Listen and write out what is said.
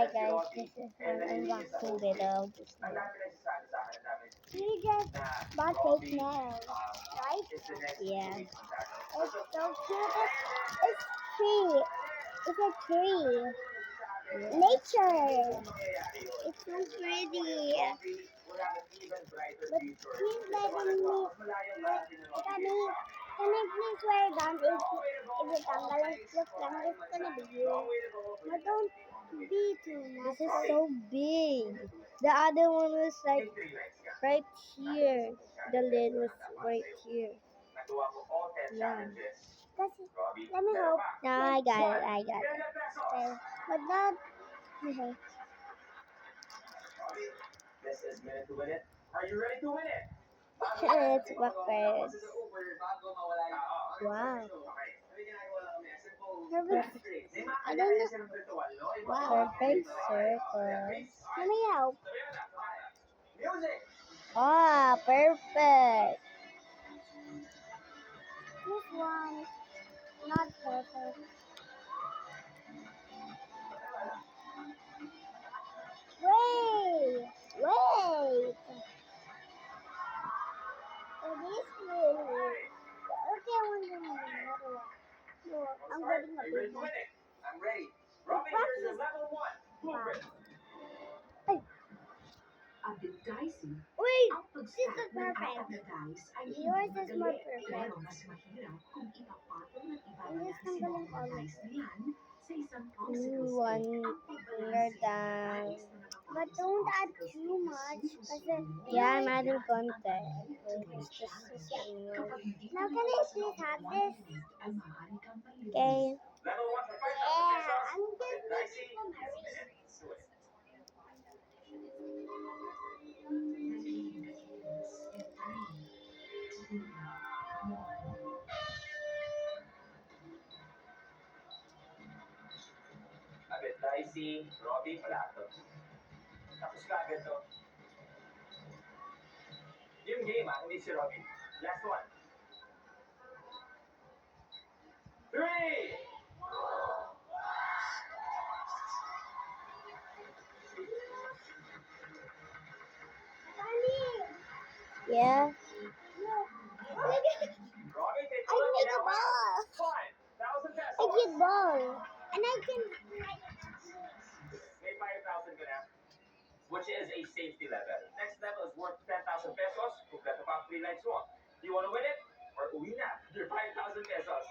Hi guys, this is an unboxing video. Just now. You just bought fake nails, right? Yeah. It's so cute. It's tree. It's a tree. Nature. It's so pretty. But please can I please wear it down if it tanggal just lang it's gonna be here. But don't be too much. This is so big. The other one was like right here. The lid was right here. Yeah. Kasi, let me hope. No, I got it. I got it. Okay. But not. Okay. It's backwards. Wow. Perfect. I don't know. Wow. Perfect circle. Let me help. Ah, perfect. This one, not perfect. Wait, wait. Oh, this way. Okay, I want another one. No, I'm getting a big one. I'm ready. The box is wow. Ay, A bit dicey. wait, Ang this is pag-stack ng apat perfect. na dice ay hindi Yours is more madali. perfect. Pero mas mahirap kung ipapatong ng iba I'm na just tanggalin nakasimong all na of dice it. na yan sa isang popsicle stick. One Ang finger pagbalanse ng down. dice na nakapatong But sa don't add popsicle too stick na much. Kasi, sinusunod. yeah, I'm adding Yan ang content. unlimited It's just the challenge. same one. Kapag hindi Now, mo can I lumabas please ng have 1 this? minute, ay maaari kang Okay. palilinis. Yeah, I'm just waiting for Marie. A bit dicey, Robbie, plato. Tapos ka agad to. Yung game hindi si Robbie. Last one. 3! Yeah. Robbie, take I make a ball. 5,000 pesos. I get ball. And I can. May 5,000 ka na, which is a safety level. Next level is worth 10,000 pesos. Kompleto pa ang free lights mo. Do you want to win it? Or uwi na your 5,000 pesos?